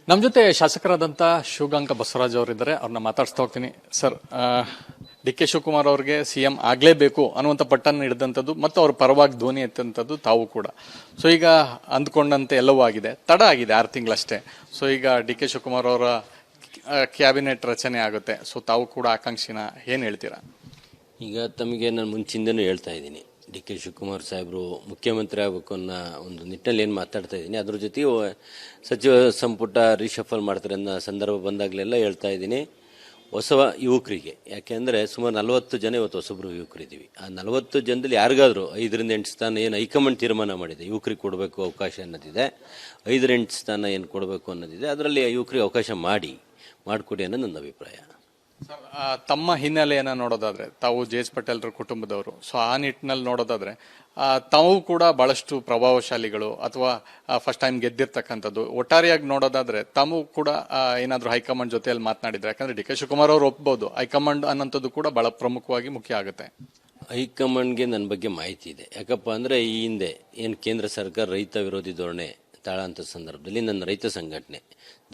ನಮ್ಮ ಜೊತೆ ಶಾಸಕರಾದಂಥ ಶಿವಗಂಗಾ ಬಸವರಾಜ್ ಅವರಿದ್ದಾರೆ. ಅವ್ರನ್ನ ಮಾತಾಡ್ಸ್ತಾ ಹೋಗ್ತೀನಿ. ಸರ್, ಡಿ ಕೆ ಶಿವಕುಮಾರ್ ಅವ್ರಿಗೆ ಸಿಎಂ ಆಗಲೇಬೇಕು ಅನ್ನುವಂಥ ಪಟ್ಟನ್ನು ಹಿಡಿದಂಥದ್ದು ಮತ್ತು ಅವ್ರ ಪರವಾಗಿ ಧ್ವನಿ ಎತ್ತಂಥದ್ದು ತಾವು ಕೂಡ. ಸೊ ಈಗ ಅಂದ್ಕೊಂಡಂತೆ ಎಲ್ಲವೂ ಆಗಿದೆ, ತಡ ಆಗಿದೆ 6 ತಿಂಗಳಷ್ಟೇ. ಸೊ ಈಗ ಡಿ ಕೆ ಶಿವಕುಮಾರ್ ಅವರ ಕ್ಯಾಬಿನೆಟ್ ರಚನೆ ಆಗುತ್ತೆ. ಸೊ ತಾವು ಕೂಡ ಆಕಾಂಕ್ಷಿನ ಏನು ಹೇಳ್ತೀರಾ? ಈಗ ತಮಗೆ ನಾನು ಮುಂಚಿಂದನೂ ಹೇಳ್ತಾ ಇದ್ದೀನಿ, ಡಿ ಕೆ ಶಿವಕುಮಾರ್ ಸಾಹೇಬರು ಮುಖ್ಯಮಂತ್ರಿ ಆಗಬೇಕು ಅನ್ನೋ ಒಂದು ನಿಟ್ಟಿನಲ್ಲಿ ಏನು ಮಾತಾಡ್ತಾ ಇದ್ದೀನಿ. ಅದ್ರ ಜೊತೆಗೆ ಸಚಿವ ಸಂಪುಟ ರೀಶಫಲ್ ಮಾಡ್ತಾರೆ ಅನ್ನೋ ಸಂದರ್ಭ ಬಂದಾಗಲೆಲ್ಲ ಹೇಳ್ತಾ ಇದ್ದೀನಿ, ಹೊಸ ಯುವಕರಿಗೆ. ಯಾಕೆಂದರೆ ಸುಮಾರು 40 ಜನ ಇವತ್ತು ಹೊಸಬ್ರು ಯುವಕರಿದ್ದೀವಿ. ಆ 40 ಜನದಲ್ಲಿ ಯಾರಿಗಾದರೂ 5ರಿಂದ 8 ಸ್ಥಾನ ಏನು ಹೈಕಮಾಂಡ್ ತೀರ್ಮಾನ ಮಾಡಿದೆ, ಯುವಕರಿಗೆ ಕೊಡಬೇಕು ಅವಕಾಶ ಅನ್ನೋದಿದೆ. 5-8 ಸ್ಥಾನ ಏನು ಕೊಡಬೇಕು ಅನ್ನೋದಿದೆ. ಅದರಲ್ಲಿ ಯುವಕರಿಗೆ ಅವಕಾಶ ಮಾಡಿಕೊಡಿ ಅನ್ನೋದು ನನ್ನ ಅಭಿಪ್ರಾಯ. ತಮ್ಮ ಹಿನ್ನೆಲೆಯನ್ನು ನೋಡೋದಾದ್ರೆ, ತಾವು ಜೆ.ಎಚ್. ಪಟೇಲ್ರ ಕುಟುಂಬದವರು. ಸೊ ಆ ನಿಟ್ಟಿನಲ್ಲಿ ನೋಡೋದಾದ್ರೆ ತಾವು ಕೂಡ ಬಹಳಷ್ಟು ಪ್ರಭಾವಶಾಲಿಗಳು ಅಥವಾ ಫಸ್ಟ್ ಟೈಮ್ ಗೆದ್ದಿರ್ತಕ್ಕಂಥದ್ದು. ಒಟ್ಟಾರೆಯಾಗಿ ನೋಡೋದಾದ್ರೆ ತಾವು ಕೂಡ ಏನಾದರೂ ಹೈಕಮಾಂಡ್ ಜೊತೆಯಲ್ಲಿ ಮಾತನಾಡಿದ್ರೆ, ಯಾಕಂದ್ರೆ ಡಿ ಕೆ ಶಿವಕುಮಾರ್ ಅವರು ಒಪ್ಬೋದು, ಹೈಕಮಾಂಡ್ ಅನ್ನೋಂಥದ್ದು ಕೂಡ ಬಹಳ ಪ್ರಮುಖವಾಗಿ ಮುಖ್ಯ ಆಗುತ್ತೆ. ಹೈಕಮಾಂಡ್ಗೆ ನನ್ನ ಬಗ್ಗೆ ಮಾಹಿತಿ ಇದೆ. ಯಾಕಪ್ಪ ಅಂದರೆ ಈ ಹಿಂದೆ ಏನು ಕೇಂದ್ರ ಸರ್ಕಾರ ರೈತ ವಿರೋಧಿ ಧೋರಣೆ ತಾಳಂಥ ಸಂದರ್ಭದಲ್ಲಿ ನನ್ನ ರೈತ ಸಂಘಟನೆ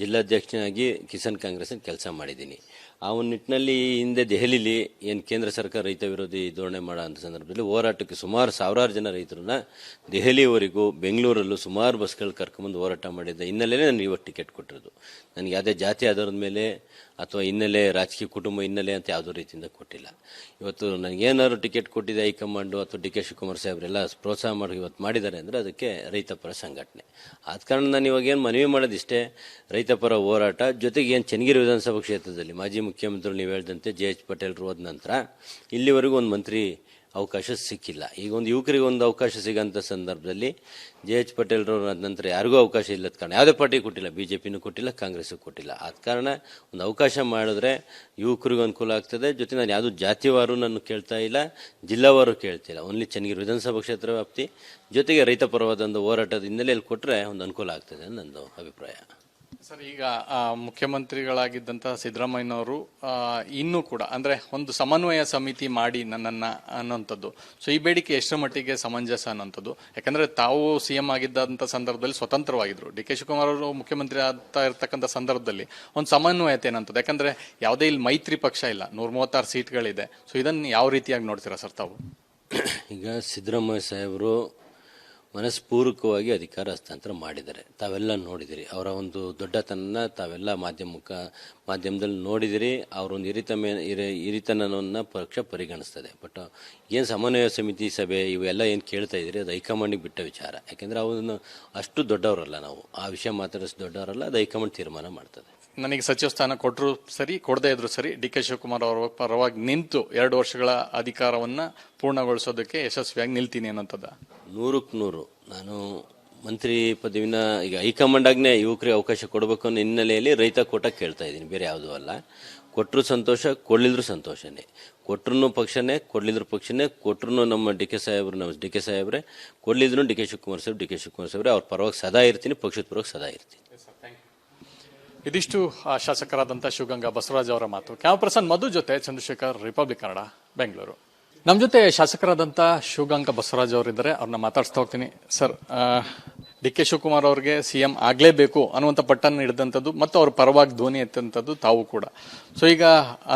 ಜಿಲ್ಲಾಧ್ಯಕ್ಷನಾಗಿ ಕಿಸಾನ್ ಕಾಂಗ್ರೆಸ್ ಕೆಲಸ ಮಾಡಿದ್ದೀನಿ. ಆ ಒಂದು ನಿಟ್ಟಿನಲ್ಲಿ ಹಿಂದೆ ದೆಹಲಿಲಿ ಏನು ಕೇಂದ್ರ ಸರ್ಕಾರ ರೈತ ವಿರೋಧಿ ಧೋರಣೆ ಮಾಡೋ ಅಂಥ ಸಂದರ್ಭದಲ್ಲಿ ಹೋರಾಟಕ್ಕೆ ಸುಮಾರು 1000 ಜನ ರೈತರನ್ನ ದೆಹಲಿವರೆಗೂ ಬೆಂಗಳೂರಲ್ಲೂ ಸುಮಾರು ಬಸ್ಗಳು ಕರ್ಕೊಂಬಂದು ಹೋರಾಟ ಮಾಡಿದ್ದ ಹಿನ್ನೆಲೆಯೇ ನನಗೆ ಇವತ್ತು ಟಿಕೆಟ್ ಕೊಟ್ಟಿರೋದು. ನನಗೆ ಯಾವುದೇ ಜಾತಿ ಆಧಾರದ ಮೇಲೆ ಅಥವಾ ಹಿನ್ನೆಲೆ ರಾಜಕೀಯ ಕುಟುಂಬ ಹಿನ್ನೆಲೆ ಅಂತ ಯಾವುದೋ ರೀತಿಯಿಂದ ಕೊಟ್ಟಿಲ್ಲ. ಇವತ್ತು ನನಗೇನಾದ್ರು ಟಿಕೆಟ್ ಕೊಟ್ಟಿದೆ ಹೈಕಮಾಂಡು ಅಥವಾ ಡಿ ಕೆ ಶಿವಕುಮಾರ್ ಸಾಹೇಬರೆಲ್ಲ ಪ್ರೋತ್ಸಾಹ ಮಾಡಿ ಇವತ್ತು ಮಾಡಿದ್ದಾರೆ ಅಂದರೆ ಅದಕ್ಕೆ ರೈತಪರ ಸಂಘಟನೆ. ಆದ ಕಾರಣ ನಾನು ಇವಾಗ ಏನು ಮನವಿ ಮಾಡೋದಿಷ್ಟೇ, ರೈತಪರ ಹೋರಾಟ ಜೊತೆಗೆ ಏನು ಚನ್ನಗಿರಿ ವಿಧಾನಸಭಾ ಕ್ಷೇತ್ರದಲ್ಲಿ ಮಾಜಿ ಮುಖ್ಯಮಂತ್ರಿಗಳು ನೀವು ಹೇಳಿದಂತೆ ಜೆ.ಎಚ್. ಪಟೇಲ್ರು ಹೋದ ನಂತರ ಇಲ್ಲಿವರೆಗೂ ಒಂದು ಮಂತ್ರಿ ಅವಕಾಶ ಸಿಕ್ಕಿಲ್ಲ. ಈಗ ಒಂದು ಯುವಕರಿಗೆ ಒಂದು ಅವಕಾಶ ಸಿಗೋಂಥ ಸಂದರ್ಭದಲ್ಲಿ ಜೆ.ಎಚ್. ಪಟೇಲ್ರವ್ರ ನಂತರ ಯಾರಿಗೂ ಅವಕಾಶ ಇಲ್ಲದ ಕಾರಣ ಯಾವುದೇ ಪಾರ್ಟಿ ಕೊಟ್ಟಿಲ್ಲ, BJPನೂ ಕೊಟ್ಟಿಲ್ಲ, ಕಾಂಗ್ರೆಸ್ಸು ಕೊಟ್ಟಿಲ್ಲ. ಆದ ಕಾರಣ ಒಂದು ಅವಕಾಶ ಮಾಡಿದ್ರೆ ಯುವಕರಿಗೂ ಅನುಕೂಲ ಆಗ್ತದೆ. ಜೊತೆ ನಾನು ಯಾವುದೂ ಜಾತಿವಾರು ನಾನು ಕೇಳ್ತಾ ಇಲ್ಲ, ಜಿಲ್ಲಾವಾರು ಕೇಳ್ತಿಲ್ಲ. ಓನ್ಲಿ ಚನ್ನಗಿರಿ ವಿಧಾನಸಭಾ ಕ್ಷೇತ್ರ ವ್ಯಾಪ್ತಿ ಜೊತೆಗೆ ರೈತ ಪರವಾದ ಒಂದು ಹೋರಾಟದ ಹಿನ್ನೆಲೆಯಲ್ಲಿ ಕೊಟ್ಟರೆ ಒಂದು ಅನುಕೂಲ ಆಗ್ತದೆ ನನ್ನದು ಅಭಿಪ್ರಾಯ. ಸರ್, ಈಗ ಮುಖ್ಯಮಂತ್ರಿಗಳಾಗಿದ್ದಂತಹ ಸಿದ್ದರಾಮಯ್ಯನವರು ಇನ್ನೂ ಕೂಡ ಅಂದ್ರೆ ಒಂದು ಸಮನ್ವಯ ಸಮಿತಿ ಮಾಡಿ ನನ್ನನ್ನ ಅನ್ನೋಂಥದ್ದು. ಸೊ ಈ ಬೇಡಿಕೆ ಎಷ್ಟರ ಮಟ್ಟಿಗೆ ಸಮಂಜಸ ಅನ್ನೋಂಥದ್ದು? ಯಾಕಂದ್ರೆ ತಾವು ಸಿಎಂ ಆಗಿದ್ದಂಥ ಸಂದರ್ಭದಲ್ಲಿ ಸ್ವತಂತ್ರವಾಗಿದ್ರು, ಡಿ ಕೆ ಶಿವಕುಮಾರ್ ಅವರು ಮುಖ್ಯಮಂತ್ರಿ ಆಗ್ತಾ ಇರ್ತಕ್ಕಂಥ ಸಂದರ್ಭದಲ್ಲಿ ಒಂದು ಸಮನ್ವಯತೆ ಏನಂತದ್ದು? ಯಾಕಂದ್ರೆ ಯಾವುದೇ ಇಲ್ಲಿ ಮೈತ್ರಿ ಪಕ್ಷ ಇಲ್ಲ, 136 ಸೀಟ್ಗಳಿದೆ. ಸೊ ಇದನ್ನು ಯಾವ ರೀತಿಯಾಗಿ ನೋಡ್ತೀರಾ ಸರ್ ತಾವು? ಈಗ ಸಿದ್ದರಾಮಯ್ಯ ಸಾಹೇಬರು ಮನಸ್ಪೂರ್ವಕವಾಗಿ ಅಧಿಕಾರ ಹಸ್ತಾಂತರ ಮಾಡಿದ್ದಾರೆ. ತಾವೆಲ್ಲ ನೋಡಿದಿರಿ ಅವರ ಒಂದು ದೊಡ್ಡತನ, ತಾವೆಲ್ಲ ಮಾಧ್ಯಮದಲ್ಲಿ ನೋಡಿದಿರಿ. ಅವರೊಂದು ಹಿರಿತನವನ್ನು ಪಕ್ಷ ಪರಿಗಣಿಸ್ತದೆ. ಬಟ್ ಏನು ಸಮನ್ವಯ ಸಮಿತಿ ಸಭೆ ಇವೆಲ್ಲ ಏನು ಕೇಳ್ತಾ ಇದ್ದೀರಿ, ಅದು ಹೈಕಮಾಂಡಿಗೆ ಬಿಟ್ಟ ವಿಚಾರ. ಯಾಕೆಂದರೆ ಅವನು ಅಷ್ಟು ದೊಡ್ಡವರಲ್ಲ, ನಾವು ಆ ವಿಷಯ ಮಾತಾಡೋಷ್ಟು ದೊಡ್ಡವರಲ್ಲ. ಅದು ಹೈಕಮಾಂಡ್ ತೀರ್ಮಾನ ಮಾಡ್ತದೆ. ನನಗೆ ಸಚಿವ ಸ್ಥಾನ ಕೊಟ್ಟರು ಸರಿ, ಕೊಡದೇ ಇದ್ರು ಸರಿ, ಡಿ ಕೆ ಶಿವಕುಮಾರ್ ಅವರ ಪರವಾಗಿ ನಿಂತು 2 ವರ್ಷಗಳ ಅಧಿಕಾರವನ್ನ ಪೂರ್ಣಗೊಳಿಸೋದಕ್ಕೆ ಯಶಸ್ವಿಯಾಗಿ ನಿಲ್ತೀನಿ ಅನ್ನೋಂಥದ್ದು 100% ನಾನು ಮಂತ್ರಿ ಪದವಿನ ಈಗ ಹೈಕಮಾಂಡ್ ಆಗ್ನೇ ಯುವಕರಿಗೆ ಅವಕಾಶ ಕೊಡಬೇಕು ಅನ್ನೋ ಹಿನ್ನೆಲೆಯಲ್ಲಿ ರೈತ ಕೋಟ ಕೇಳ್ತಾ ಇದ್ದೀನಿ, ಬೇರೆ ಯಾವುದೂ ಅಲ್ಲ. ಕೊಟ್ಟರು ಸಂತೋಷ, ಕೊಡಲಿದ್ರು ಸಂತೋಷನೇ. ಕೊಟ್ಟರು ಪಕ್ಷನೇ, ಕೊಡಲಿದ್ರು ಪಕ್ಷನೇ. ಕೊಟ್ಟರು ನಮ್ಮ ಡಿ ಕೆ ಸಾಹೇಬ್ರೆ, ಕೊಡಲಿದ್ರು ಡಿ ಕೆ ಶಿವಕುಮಾರ್ ಸಾಹೇಬ್ರೆ ಅವ್ರ ಪರವಾಗಿ ಸದಾ ಇರ್ತೀನಿ, ಪಕ್ಷದ ಪರವಾಗಿ ಸದಾ ಇರ್ತೀನಿ. ಇದಿಷ್ಟು ಶಾಸಕರಾದಂಥ ಶಿವಗಂಗಾ ಬಸವರಾಜ್ ಅವರ ಮಾತು. ಕ್ಯಾಮರಾ ಮಧು ಜೊತೆ ಚಂದ್ರಶೇಖರ್, ರಿಪಬ್ಲಿಕ್ ಕನ್ನಡ, ಬೆಂಗಳೂರು. ನಮ್ಮ ಜೊತೆ ಶಾಸಕರಾದಂಥ ಶಿವಗಂಗಾ ಬಸವರಾಜ್ ಅವರಿದ್ದಾರೆ. ಅವ್ರನ್ನ ಮಾತಾಡ್ಸ್ತಾ ಹೋಗ್ತೀನಿ. ಸರ್, ಡಿ ಕೆ ಶಿವಕುಮಾರ್ ಅವ್ರಿಗೆ ಸಿಎಂ ಆಗಲೇಬೇಕು ಅನ್ನುವಂಥ ಪಟ್ಟನ್ನು ಹಿಡಿದಂಥದ್ದು ಮತ್ತು ಅವ್ರ ಪರವಾಗಿ ಧ್ವನಿ ಎತ್ತಂಥದ್ದು ತಾವು ಕೂಡ. ಸೊ ಈಗ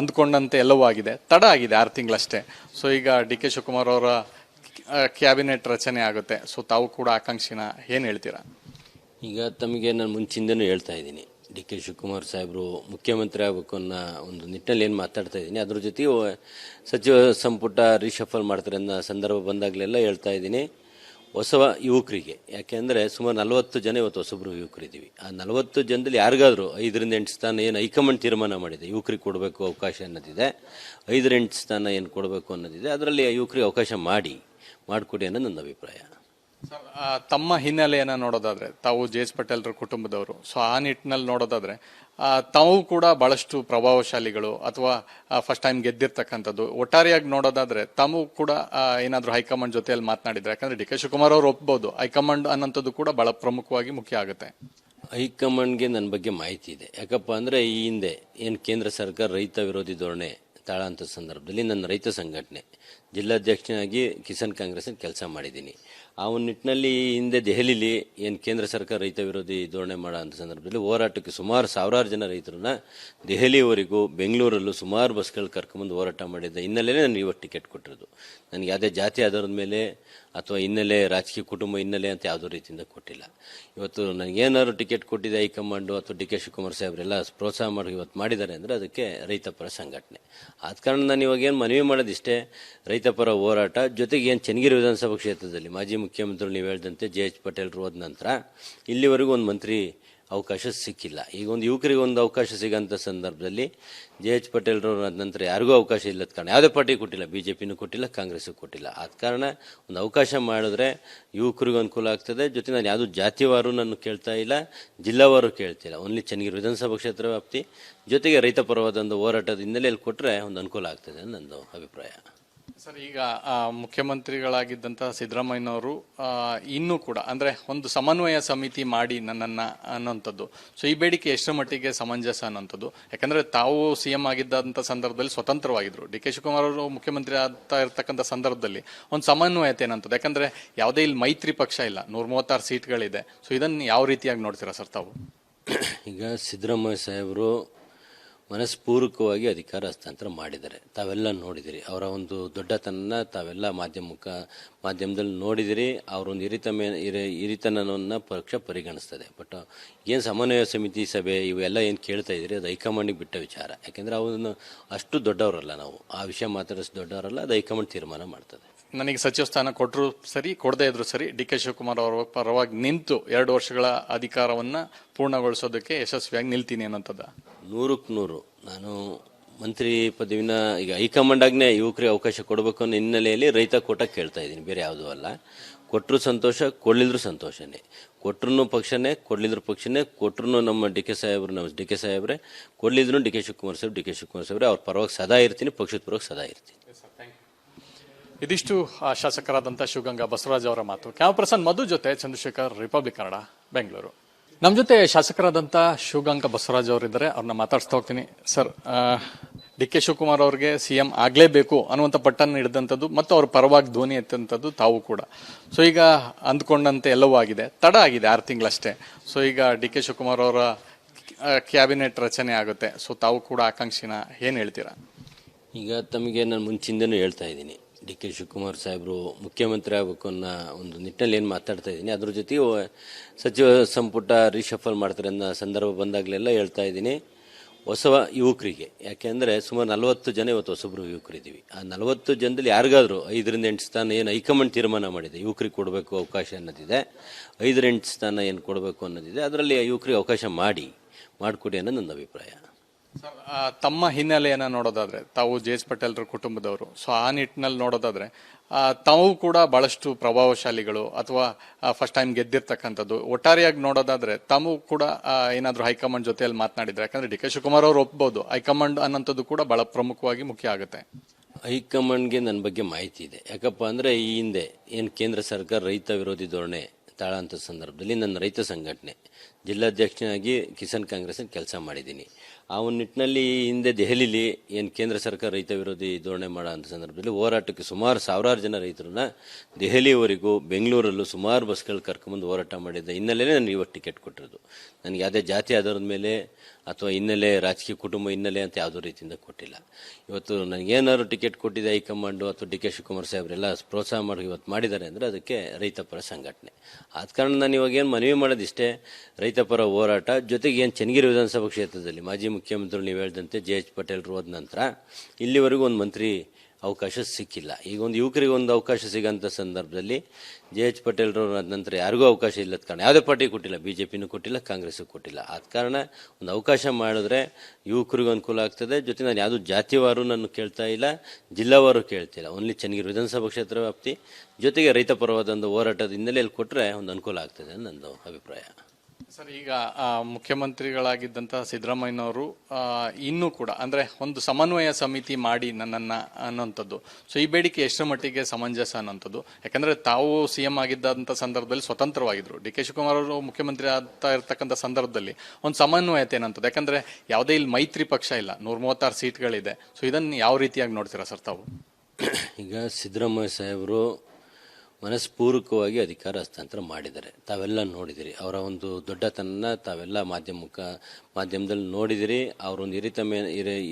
ಅಂದ್ಕೊಂಡಂತೆ ಎಲ್ಲವೂ ಆಗಿದೆ, ತಡ ಆಗಿದೆ 6 ತಿಂಗಳಷ್ಟೇ. ಸೊ ಈಗ ಡಿ ಕೆ ಶಿವಕುಮಾರ್ ಅವರ ಕ್ಯಾಬಿನೆಟ್ ರಚನೆ ಆಗುತ್ತೆ. ಸೊ ತಾವು ಕೂಡ ಆಕಾಂಕ್ಷಿನ ಏನು ಹೇಳ್ತೀರಾ? ಈಗ ತಮಗೆ ನಾನು ಮುಂಚಿಂದನೂ ಹೇಳ್ತಾ ಇದ್ದೀನಿ, ಡಿ ಕೆ ಶಿವಕುಮಾರ್ ಸಾಹೇಬರು ಮುಖ್ಯಮಂತ್ರಿ ಆಗಬೇಕು ಅನ್ನೋ ಒಂದು ನಿಟ್ಟಿನಲ್ಲಿ ಏನು ಮಾತಾಡ್ತಾ ಇದ್ದೀನಿ. ಅದ್ರ ಜೊತೆಗೆ ಸಚಿವ ಸಂಪುಟ ರೀಶಫಲ್ ಮಾಡ್ತಾರೆ ಅನ್ನೋ ಸಂದರ್ಭ ಬಂದಾಗಲೆಲ್ಲ ಹೇಳ್ತಾ ಇದ್ದೀನಿ, ಹೊಸ ಯುವಕರಿಗೆ. ಯಾಕೆಂದರೆ ಸುಮಾರು 40 ಜನ ಇವತ್ತು ಹೊಸಬ್ರು ಯುವಕರಿದ್ದೀವಿ. ಆ 40 ಜನದಲ್ಲಿ ಯಾರಿಗಾದರೂ 5ರಿಂದ 8 ಸ್ಥಾನ ಏನು ಹೈಕಮಾಂಡ್ ತೀರ್ಮಾನ ಮಾಡಿದೆ, ಯುವಕರಿಗೆ ಕೊಡಬೇಕು ಅವಕಾಶ ಅನ್ನೋದಿದೆ. 5-8 ಸ್ಥಾನ ಏನು ಕೊಡಬೇಕು ಅನ್ನೋದಿದೆ. ಅದರಲ್ಲಿ ಯುವಕರಿಗೆ ಅವಕಾಶ ಮಾಡಿಕೊಡಿ ಅನ್ನೋದು ನನ್ನ ಅಭಿಪ್ರಾಯ. ತಮ್ಮ ಹಿನ್ನೆಲೆಯನ್ನು ನೋಡೋದಾದ್ರೆ, ತಾವು ಜೆ.ಎಚ್. ಪಟೇಲ್ರ ಕುಟುಂಬದವರು. ಸೊ ಆ ನಿಟ್ಟಿನಲ್ಲಿ ನೋಡೋದಾದ್ರೆ ತಾವು ಕೂಡ ಬಹಳಷ್ಟು ಪ್ರಭಾವಶಾಲಿಗಳು ಅಥವಾ ಫಸ್ಟ್ ಟೈಮ್ ಗೆದ್ದಿರ್ತಕ್ಕಂಥದ್ದು. ಒಟ್ಟಾರೆಯಾಗಿ ನೋಡೋದಾದ್ರೆ ತಾವು ಕೂಡ ಏನಾದರೂ ಹೈಕಮಾಂಡ್ ಜೊತೆಯಲ್ಲಿ ಮಾತನಾಡಿದ್ರೆ, ಯಾಕಂದ್ರೆ ಡಿ ಕೆ ಶಿವಕುಮಾರ್ ಅವರು ಒಪ್ಬೋದು, ಹೈಕಮಾಂಡ್ ಅನ್ನೋಂಥದ್ದು ಕೂಡ ಬಹಳ ಪ್ರಮುಖವಾಗಿ ಮುಖ್ಯ ಆಗುತ್ತೆ. ಹೈಕಮಾಂಡ್ಗೆ ನನ್ನ ಬಗ್ಗೆ ಮಾಹಿತಿ ಇದೆ. ಯಾಕಪ್ಪ ಅಂದರೆ ಈ ಹಿಂದೆ ಏನು ಕೇಂದ್ರ ಸರ್ಕಾರ ರೈತ ವಿರೋಧಿ ಧೋರಣೆ ತಾಳಂಥ ಸಂದರ್ಭದಲ್ಲಿ ನನ್ನ ರೈತ ಸಂಘಟನೆ ಜಿಲ್ಲಾಧ್ಯಕ್ಷನಾಗಿ ಕಿಸಾನ್ ಕಾಂಗ್ರೆಸ್ ಕೆಲಸ ಮಾಡಿದ್ದೀನಿ. ಆ ಒಂದು ನಿಟ್ಟಿನಲ್ಲಿ ಈ ಹಿಂದೆ ದೆಹಲಿಲಿ ಏನು ಕೇಂದ್ರ ಸರ್ಕಾರ ರೈತ ವಿರೋಧಿ ಧೋರಣೆ ಮಾಡೋ ಅಂಥ ಸಂದರ್ಭದಲ್ಲಿ ಹೋರಾಟಕ್ಕೆ ಸುಮಾರು ಸಾವಿರಾರು ಜನ ರೈತರನ್ನ ದೆಹಲಿವರೆಗೂ ಬೆಂಗಳೂರಲ್ಲೂ ಸುಮಾರು ಬಸ್ಗಳು ಕರ್ಕೊಂಬಂದು ಹೋರಾಟ ಮಾಡಿದ್ದ ಹಿನ್ನೆಲೆಯಲ್ಲಿ ನನಗೆ ಇವತ್ತು ಟಿಕೆಟ್ ಕೊಟ್ಟಿರೋದು. ನನಗೆ ಯಾವುದೇ ಜಾತಿ ಆಧಾರದ ಮೇಲೆ ಅಥವಾ ಹಿನ್ನೆಲೆ ರಾಜಕೀಯ ಕುಟುಂಬ ಹಿನ್ನೆಲೆ ಅಂತ ಯಾವುದೋ ರೀತಿಯಿಂದ ಕೊಟ್ಟಿಲ್ಲ. ಇವತ್ತು ನನಗೇನಾದ್ರು ಟಿಕೆಟ್ ಕೊಟ್ಟಿದೆ ಹೈಕಮಾಂಡು ಅಥವಾ ಡಿ ಕೆ ಶಿವಕುಮಾರ್ ಸಾಹೇಬ್ರೆಲ್ಲ ಪ್ರೋತ್ಸಾಹ ಮಾಡಿ ಇವತ್ತು ಮಾಡಿದ್ದಾರೆ ಅಂದರೆ ಅದಕ್ಕೆ ರೈತಪರ ಸಂಘಟನೆ. ಆದ ಕಾರಣ ನಾನು ಇವಾಗ ಏನು ಮನವಿ ಮಾಡೋದಿಷ್ಟೇ, ರೈತಪರ ಹೋರಾಟ ಜೊತೆಗೆ ಏನು ಚನ್ನಗಿರಿ ವಿಧಾನಸಭಾ ಕ್ಷೇತ್ರದಲ್ಲಿ ಮಾಜಿ ಮುಖ್ಯಮಂತ್ರಿಗಳು ನೀವು ಹೇಳಿದಂತೆ JH ಪಟೇಲ್ ಹೋದ ನಂತರ ಇಲ್ಲಿವರೆಗೂ ಒಂದು ಮಂತ್ರಿ ಅವಕಾಶ ಸಿಕ್ಕಿಲ್ಲ. ಈಗ ಒಂದು ಯುವಕರಿಗೆ ಒಂದು ಅವಕಾಶ ಸಿಗೋಂಥ ಸಂದರ್ಭದಲ್ಲಿ JH ಪಟೇಲ್ ಆದ ನಂತರ ಯಾರಿಗೂ ಅವಕಾಶ ಇಲ್ಲದ ಕಾರಣ ಯಾವುದೇ ಪಾರ್ಟಿ ಕೊಟ್ಟಿಲ್ಲ, BJPನೂ ಕೊಟ್ಟಿಲ್ಲ, ಕಾಂಗ್ರೆಸ್ಸು ಕೊಟ್ಟಿಲ್ಲ. ಆದ ಕಾರಣ ಒಂದು ಅವಕಾಶ ಮಾಡಿದ್ರೆ ಯುವಕರಿಗೂ ಅನುಕೂಲ ಆಗ್ತದೆ. ಜೊತೆ ನಾನು ಯಾವುದು ಜಾತಿವಾರು ನಾನು ಕೇಳ್ತಾ ಇಲ್ಲ, ಜಿಲ್ಲಾವಾರು ಕೇಳ್ತಿಲ್ಲ, ಓನ್ಲಿ ಚನ್ನಗಿರಿ ವಿಧಾನಸಭಾ ಕ್ಷೇತ್ರ ವ್ಯಾಪ್ತಿ ಜೊತೆಗೆ ರೈತ ಪರವಾದ ಒಂದು ಹೋರಾಟದ ಹಿನ್ನೆಲೆಯಲ್ಲಿ ಕೊಟ್ಟರೆ ಒಂದು ಅನುಕೂಲ ಆಗ್ತದೆ ಅಂತ ನಂದು ಅಭಿಪ್ರಾಯ. ಸರ್, ಈಗ ಮುಖ್ಯಮಂತ್ರಿಗಳಾಗಿದ್ದಂಥ ಸಿದ್ದರಾಮಯ್ಯನವರು ಇನ್ನೂ ಕೂಡ ಅಂದ್ರೆ ಒಂದು ಸಮನ್ವಯ ಸಮಿತಿ ಮಾಡಿ ನನ್ನನ್ನ ಅನ್ನೋಂಥದ್ದು. ಸೊ ಈ ಬೇಡಿಕೆ ಎಷ್ಟರ ಮಟ್ಟಿಗೆ ಸಮಂಜಸ ಅನ್ನೋಂಥದ್ದು? ಯಾಕಂದ್ರೆ ತಾವು CM ಆಗಿದ್ದಂಥ ಸಂದರ್ಭದಲ್ಲಿ ಸ್ವತಂತ್ರವಾಗಿದ್ರು, ಡಿ ಕೆ ಶಿವಕುಮಾರ್ ಅವರು ಮುಖ್ಯಮಂತ್ರಿ ಆಗ್ತಾ ಇರ್ತಕ್ಕಂಥ ಸಂದರ್ಭದಲ್ಲಿ ಒಂದು ಸಮನ್ವಯತೆ ಏನಂತದ್ದು? ಯಾಕಂದ್ರೆ ಯಾವುದೇ ಇಲ್ಲಿ ಮೈತ್ರಿ ಪಕ್ಷ ಇಲ್ಲ, 136 ಸೀಟ್ಗಳಿದೆ. ಸೊ ಇದನ್ನು ಯಾವ ರೀತಿಯಾಗಿ ನೋಡ್ತೀರಾ ಸರ್ ತಾವು? ಈಗ ಸಿದ್ದರಾಮಯ್ಯ ಸಾಹೇಬರು ಮನಸ್ಪೂರ್ವಕವಾಗಿ ಅಧಿಕಾರ ಹಸ್ತಾಂತರ ಮಾಡಿದ್ದಾರೆ. ತಾವೆಲ್ಲ ನೋಡಿದಿರಿ ಅವರ ಒಂದು ದೊಡ್ಡತನ, ತಾವೆಲ್ಲ ಮಾಧ್ಯಮದಲ್ಲಿ ನೋಡಿದಿರಿ. ಅವರೊಂದು ಹಿರಿತನವನ್ನು ಪಕ್ಷ ಪರಿಗಣಿಸ್ತದೆ. ಬಟ್ ಏನು ಸಮನ್ವಯ ಸಮಿತಿ ಸಭೆ ಇವೆಲ್ಲ ಏನು ಕೇಳ್ತಾ ಇದ್ದೀರಿ ಅದು ಹೈಕಮಾಂಡಿಗೆ ಬಿಟ್ಟ ವಿಚಾರ. ಯಾಕೆಂದರೆ ಅವನು ಅಷ್ಟು ದೊಡ್ಡವರಲ್ಲ, ನಾವು ಆ ವಿಷಯ ಮಾತಾಡೋಷ್ಟು ದೊಡ್ಡವರಲ್ಲ, ಅದು ಹೈಕಮಾಂಡ್ ತೀರ್ಮಾನ ಮಾಡ್ತದೆ. ನನಗೆ ಸಚಿವ ಸ್ಥಾನ ಕೊಟ್ಟರು ಸರಿ, ಕೊಡದೇ ಇದ್ರು ಸರಿ, ಡಿ ಕೆ ಶಿವಕುಮಾರ್ ಅವರ ಪರವಾಗಿ ನಿಂತು 2 ವರ್ಷಗಳ ಅಧಿಕಾರವನ್ನ ಪೂರ್ಣಗೊಳಿಸೋದಕ್ಕೆ ಯಶಸ್ವಿಯಾಗಿ ನಿಲ್ತೀನಿ ಅನ್ನೋಂಥದ್ದು 100% ನಾನು ಮಂತ್ರಿ ಪದವಿನ ಈಗ ಹೈಕಮಾಂಡ್ ಆಗ್ನೇ ಯುವಕರಿಗೆ ಅವಕಾಶ ಕೊಡಬೇಕು ಅನ್ನೋ ಹಿನ್ನೆಲೆಯಲ್ಲಿ ರೈತ ಕೋಟ ಕೇಳ್ತಾ ಇದ್ದೀನಿ, ಬೇರೆ ಯಾವುದೂ ಅಲ್ಲ. ಕೊಟ್ಟರು ಸಂತೋಷ, ಕೊಡಲಿದ್ರು ಸಂತೋಷನೇ. ಕೊಟ್ಟರು ಪಕ್ಷನೇ, ಕೊಡಲಿದ್ರು ಪಕ್ಷನೇ. ಕೊಟ್ಟರು ನಮ್ಮ ಡಿ ಕೆ ಸಾಹೇಬ್ರೆ, ಕೊಡಲಿದ್ರು ಡಿ ಕೆ ಶಿವಕುಮಾರ್ ಸಾಹೇಬ್ರೆ ಅವ್ರ ಪರವಾಗಿ ಸದಾ ಇರ್ತೀನಿ, ಪಕ್ಷದ ಪರವಾಗಿ ಸದಾ ಇರ್ತೀನಿ. ಇದಿಷ್ಟು ಶಾಸಕರಾದಂಥ ಶಿವಗಂಗಾ ಬಸವರಾಜ್ ಅವರ ಮಾತು. ಕ್ಯಾಮರಾ ಪರ್ಸನ್ ಮಧು ಜೊತೆ ಚಂದ್ರಶೇಖರ್, ರಿಪಬ್ಲಿಕ್ ಕನ್ನಡ, ಬೆಂಗಳೂರು. ನಮ್ಮ ಜೊತೆ ಶಾಸಕರಾದಂಥ ಶಿವಗಂಗಾ ಬಸವರಾಜ್ ಅವರಿದ್ದಾರೆ, ಅವ್ರನ್ನ ಮಾತಾಡಿಸ್ತಾ ಹೋಗ್ತೀನಿ. ಸರ್, ಡಿ ಕೆ ಶಿವಕುಮಾರ್ ಅವ್ರಿಗೆ CM ಆಗಲೇಬೇಕು ಅನ್ನುವಂಥ ಪಟ್ಟನ್ನು ಹಿಡಿದಂಥದ್ದು ಮತ್ತು ಅವ್ರ ಪರವಾಗಿ ಧ್ವನಿ ಎತ್ತಂಥದ್ದು ತಾವು ಕೂಡ. ಸೊ ಈಗ ಅಂದ್ಕೊಂಡಂತೆ ಎಲ್ಲವೂ ಆಗಿದೆ, ತಡ ಆಗಿದೆ 6 ತಿಂಗಳಷ್ಟೇ. ಸೊ ಈಗ ಡಿ ಕೆ ಶಿವಕುಮಾರ್ ಅವರ ಕ್ಯಾಬಿನೆಟ್ ರಚನೆ ಆಗುತ್ತೆ. ಸೊ ತಾವು ಕೂಡ ಆಕಾಂಕ್ಷಿನ ಏನು ಹೇಳ್ತೀರಾ? ಈಗ ತಮಗೆ ನಾನು ಮುಂಚಿಂದನೂ ಹೇಳ್ತಾ ಇದ್ದೀನಿ, ಡಿ ಕೆ ಶಿವಕುಮಾರ್ ಸಾಹೇಬರು ಮುಖ್ಯಮಂತ್ರಿ ಆಗಬೇಕು ಅನ್ನೋ ಒಂದು ನಿಟ್ಟಿನಲ್ಲಿ ಏನು ಮಾತಾಡ್ತಾ ಇದ್ದೀನಿ. ಅದ್ರ ಜೊತೆಗೆ ಸಚಿವ ಸಂಪುಟ ರೀಶಫಲ್ ಮಾಡ್ತಾರೆ ಅನ್ನೋ ಸಂದರ್ಭ ಬಂದಾಗಲೆಲ್ಲ ಹೇಳ್ತಾ ಇದ್ದೀನಿ, ಹೊಸ ಯುವಕರಿಗೆ. ಯಾಕೆಂದರೆ ಸುಮಾರು 40 ಜನ ಇವತ್ತು ಹೊಸಬ್ರು ಯುವಕರಿದ್ದೀವಿ. ಆ 40 ಜನದಲ್ಲಿ ಯಾರಿಗಾದ್ರೂ 5ರಿಂದ 8 ಸ್ಥಾನ ಏನು ಹೈಕಮಾಂಡ್ ತೀರ್ಮಾನ ಮಾಡಿದೆ ಯುವಕರಿಗೆ ಕೊಡಬೇಕು ಅವಕಾಶ ಅನ್ನೋದಿದೆ, 5-8 ಸ್ಥಾನ ಏನು ಕೊಡಬೇಕು ಅನ್ನೋದಿದೆ, ಅದರಲ್ಲಿ ಯುವಕರಿಗೆ ಅವಕಾಶ ಮಾಡಿಕೊಡಿ ಅನ್ನೋದು ನನ್ನ ಅಭಿಪ್ರಾಯ. ಸರ್, ತಮ್ಮ ಹಿನ್ನೆಲೆಯನ್ನು ನೋಡೋದಾದ್ರೆ ತಾವು JH ಪಟೇಲ್ರ ಕುಟುಂಬದವರು. ಸೊ ಆ ನಿಟ್ಟಿನಲ್ಲಿ ನೋಡೋದಾದ್ರೆ ತಾವು ಕೂಡ ಬಹಳಷ್ಟು ಪ್ರಭಾವಶಾಲಿಗಳು ಅಥವಾ ಫಸ್ಟ್ ಟೈಮ್ ಗೆದ್ದಿರ್ತಕ್ಕಂಥದ್ದು. ಒಟ್ಟಾರೆಯಾಗಿ ನೋಡೋದಾದ್ರೆ ತಾವು ಕೂಡ ಏನಾದರೂ ಹೈಕಮಾಂಡ್ ಜೊತೆಯಲ್ಲಿ ಮಾತನಾಡಿದ್ರೆ, ಯಾಕಂದ್ರೆ ಡಿ ಕೆ ಶಿವಕುಮಾರ್ ಅವರು ಒಪ್ಬೋದು, ಹೈಕಮಾಂಡ್ ಅನ್ನೋಂಥದ್ದು ಕೂಡ ಬಹಳ ಪ್ರಮುಖವಾಗಿ ಮುಖ್ಯ ಆಗುತ್ತೆ. ಹೈಕಮಾಂಡ್ಗೆ ನನ್ನ ಬಗ್ಗೆ ಮಾಹಿತಿ ಇದೆ. ಯಾಕಪ್ಪ ಅಂದರೆ ಈ ಹಿಂದೆ ಏನು ಕೇಂದ್ರ ಸರ್ಕಾರ ರೈತ ವಿರೋಧಿ ಧೋರಣೆ ತಾಳಂಥ ಸಂದರ್ಭದಲ್ಲಿ ನನ್ನ ರೈತ ಸಂಘಟನೆ ಜಿಲ್ಲಾಧ್ಯಕ್ಷನಾಗಿ ಕಿಸಾನ್ ಕಾಂಗ್ರೆಸ್ ಕೆಲಸ ಮಾಡಿದ್ದೀನಿ. ಆ ಒಂದು ನಿಟ್ಟಿನಲ್ಲಿ ಹಿಂದೆ ದೆಹಲಿಲಿ ಏನು ಕೇಂದ್ರ ಸರ್ಕಾರ ರೈತ ವಿರೋಧಿ ಧೋರಣೆ ಮಾಡೋ ಅಂಥ ಸಂದರ್ಭದಲ್ಲಿ ಹೋರಾಟಕ್ಕೆ ಸುಮಾರು ಸಾವಿರಾರು ಜನ ರೈತರನ್ನ ದೆಹಲಿವರೆಗೂ ಬೆಂಗಳೂರಲ್ಲೂ ಸುಮಾರು ಬಸ್ಗಳು ಕರ್ಕೊಂಬಂದು ಹೋರಾಟ ಮಾಡಿದ್ದ ಹಿನ್ನೆಲೆಯಲ್ಲಿ ನನಗೆ ಇವತ್ತು ಟಿಕೆಟ್ ಕೊಟ್ಟಿರೋದು. ನನಗೆ ಯಾವುದೇ ಜಾತಿ ಆಧಾರದ ಮೇಲೆ ಅಥವಾ ಹಿನ್ನೆಲೆ ರಾಜಕೀಯ ಕುಟುಂಬ ಹಿನ್ನೆಲೆ ಅಂತ ಯಾವುದೋ ರೀತಿಯಿಂದ ಕೊಟ್ಟಿಲ್ಲ. ಇವತ್ತು ನನಗೇನಾದ್ರು ಟಿಕೆಟ್ ಕೊಟ್ಟಿದೆ ಹೈಕಮಾಂಡು ಅಥವಾ ಡಿ ಕೆ ಶಿವಕುಮಾರ್ ಸಾಹೇಬ್ರೆಲ್ಲ ಪ್ರೋತ್ಸಾಹ ಮಾಡಿ ಇವತ್ತು ಮಾಡಿದ್ದಾರೆ ಅಂದರೆ ಅದಕ್ಕೆ ರೈತಪರ ಸಂಘಟನೆ. ಆದ ಕಾರಣ ನಾನು ಇವಾಗ ಏನು ಮನವಿ ಮಾಡೋದಿಷ್ಟೇ, ರೈತಪರ ಹೋರಾಟ ಜೊತೆಗೆ ಏನು ಚನ್ನಗಿರಿ ವಿಧಾನಸಭಾ ಕ್ಷೇತ್ರದಲ್ಲಿ ಮಾಜಿ ಮುಖ್ಯಮಂತ್ರಿಗಳು ನೀವು ಹೇಳಿದಂತೆ JH ಪಟೇಲ್ ಹೋದ ನಂತರ ಇಲ್ಲಿವರೆಗೂ ಒಂದು ಮಂತ್ರಿ ಅವಕಾಶ ಸಿಕ್ಕಿಲ್ಲ. ಈಗ ಒಂದು ಯುವಕರಿಗೆ ಒಂದು ಅವಕಾಶ ಸಿಗೋಂಥ ಸಂದರ್ಭದಲ್ಲಿ JH ಪಟೇಲ್ ಆದ ನಂತರ ಯಾರಿಗೂ ಅವಕಾಶ ಇಲ್ಲದ ಕಾರಣ ಯಾವುದೇ ಪಾರ್ಟಿ ಕೊಟ್ಟಿಲ್ಲ, BJPನೂ ಕೊಟ್ಟಿಲ್ಲ, ಕಾಂಗ್ರೆಸ್ಸು ಕೊಟ್ಟಿಲ್ಲ. ಆದ ಕಾರಣ ಒಂದು ಅವಕಾಶ ಮಾಡಿದ್ರೆ ಯುವಕರಿಗೂ ಅನುಕೂಲ ಆಗ್ತದೆ. ಜೊತೆ ನಾನು ಯಾವುದು ಜಾತಿವಾರು ನಾನು ಕೇಳ್ತಾ ಇಲ್ಲ, ಜಿಲ್ಲಾವಾರು ಕೇಳ್ತಿಲ್ಲ, ಓನ್ಲಿ ಚನ್ನಗಿರಿ ವಿಧಾನಸಭಾ ಕ್ಷೇತ್ರ ವ್ಯಾಪ್ತಿ ಜೊತೆಗೆ ರೈತ ಪರವಾದ ಒಂದು ಹೋರಾಟದ ಹಿನ್ನೆಲೆಯಲ್ಲಿ ಕೊಟ್ಟರೆ ಒಂದು ಅನುಕೂಲ ಆಗ್ತದೆ ಅಂತ ನಂದು ಅಭಿಪ್ರಾಯ. ಸರ್, ಈಗ ಮುಖ್ಯಮಂತ್ರಿಗಳಾಗಿದ್ದಂಥ ಸಿದ್ದರಾಮಯ್ಯನವರು ಇನ್ನೂ ಕೂಡ ಅಂದ್ರೆ ಒಂದು ಸಮನ್ವಯ ಸಮಿತಿ ಮಾಡಿ ನನ್ನನ್ನ ಅನ್ನೋಂಥದ್ದು. ಸೊ ಈ ಬೇಡಿಕೆ ಎಷ್ಟರ ಮಟ್ಟಿಗೆ ಸಮಂಜಸ ಅನ್ನೋಂಥದ್ದು? ಯಾಕಂದ್ರೆ ತಾವು CM ಆಗಿದ್ದಂಥ ಸಂದರ್ಭದಲ್ಲಿ ಸ್ವತಂತ್ರವಾಗಿದ್ರು, ಡಿ ಕೆ ಶಿವಕುಮಾರ್ ಅವರು ಮುಖ್ಯಮಂತ್ರಿ ಆಗ್ತಾ ಇರ್ತಕ್ಕಂಥ ಸಂದರ್ಭದಲ್ಲಿ ಒಂದು ಸಮನ್ವಯತೆ ಏನಂತದ್ದು? ಯಾಕಂದ್ರೆ ಯಾವುದೇ ಇಲ್ಲಿ ಮೈತ್ರಿ ಪಕ್ಷ ಇಲ್ಲ, 136 ಸೀಟ್ಗಳಿದೆ. ಸೊ ಇದನ್ನು ಯಾವ ರೀತಿಯಾಗಿ ನೋಡ್ತೀರಾ ಸರ್ ತಾವು? ಈಗ ಸಿದ್ದರಾಮಯ್ಯ ಸಾಹೇಬರು ಮನಸ್ಪೂರ್ವಕವಾಗಿ ಅಧಿಕಾರ ಹಸ್ತಾಂತರ ಮಾಡಿದ್ದಾರೆ. ತಾವೆಲ್ಲ ನೋಡಿದಿರಿ ಅವರ ಒಂದು ದೊಡ್ಡತನ, ತಾವೆಲ್ಲ ಮಾಧ್ಯಮದಲ್ಲಿ ನೋಡಿದಿರಿ. ಅವರೊಂದು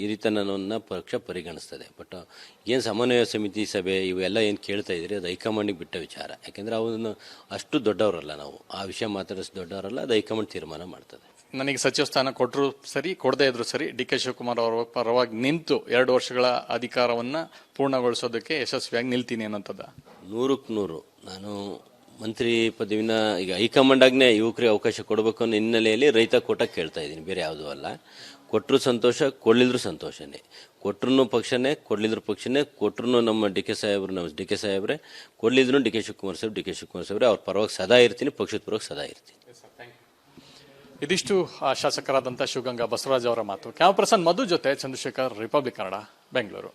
ಹಿರಿತನವನ್ನು ಪಕ್ಷ ಪರಿಗಣಿಸ್ತದೆ. ಬಟ್ ಏನು ಸಮನ್ವಯ ಸಮಿತಿ ಸಭೆ ಇವೆಲ್ಲ ಏನು ಕೇಳ್ತಾ ಇದ್ದೀರಿ ಅದು ಹೈಕಮಾಂಡಿಗೆ ಬಿಟ್ಟ ವಿಚಾರ. ಯಾಕೆಂದರೆ ಅವನು ಅಷ್ಟು ದೊಡ್ಡವರಲ್ಲ, ನಾವು ಆ ವಿಷಯ ಮಾತಾಡಿಸ್ ದೊಡ್ಡವರಲ್ಲ, ಅದು ಹೈಕಮಾಂಡ್ ತೀರ್ಮಾನ ಮಾಡ್ತದೆ. ನನಗೆ ಸಚಿವ ಸ್ಥಾನ ಕೊಟ್ಟರು ಸರಿ, ಕೊಡದೇ ಇದ್ರು ಸರಿ, ಡಿ ಕೆ ಶಿವಕುಮಾರ್ ಅವರ ಪರವಾಗಿ ನಿಂತು 2 ವರ್ಷಗಳ ಅಧಿಕಾರವನ್ನ ಪೂರ್ಣಗೊಳಿಸೋದಕ್ಕೆ ಯಶಸ್ವಿಯಾಗಿ ನಿಲ್ತೀನಿ ಅನ್ನೋಂಥದ್ದು. 100ಕ್ಕೆ 100 ನಾನು ಮಂತ್ರಿ ಪದವಿನ ಈಗ ಹೈಕಮಾಂಡ್ ಆಗ್ನೇ ಯುವಕರಿಗೆ ಅವಕಾಶ ಕೊಡಬೇಕು ಅನ್ನೋ ಹಿನ್ನೆಲೆಯಲ್ಲಿ ರೈತ ಕೋಟ ಕೇಳ್ತಾ ಇದ್ದೀನಿ, ಬೇರೆ ಯಾವುದೂ ಅಲ್ಲ. ಕೊಟ್ಟರು ಸಂತೋಷ, ಕೊಡಲಿದ್ರು ಸಂತೋಷನೇ. ಕೊಟ್ಟರು ಪಕ್ಷನೇ, ಕೊಡಲಿದ್ರು ಪಕ್ಷನೇ. ಕೊಟ್ಟರು ನಮ್ಮ ಡಿ ಕೆ ಸಾಹೇಬ್ರೆ, ಕೊಡಲಿದ್ರು ಡಿ ಕೆ ಶಿವಕುಮಾರ್ ಸಾಹೇಬ್ರೆ ಅವ್ರ ಪರವಾಗಿ ಸದಾ ಇರ್ತೀನಿ, ಪಕ್ಷದ ಪರವಾಗಿ ಸದಾ ಇರ್ತೀನಿ. ಇದಿಷ್ಟು ಶಾಸಕರಾದಂಥ ಶಿವಗಂಗಾ ಬಸವರಾಜ್ ಅವರ ಮಾತು. ಕ್ಯಾಮರಾ ಪರ್ಸನ್ ಮಧು ಜೊತೆ ಚಂದ್ರಶೇಖರ್, ರಿಪಬ್ಲಿಕ್ ಕನ್ನಡ, ಬೆಂಗಳೂರು.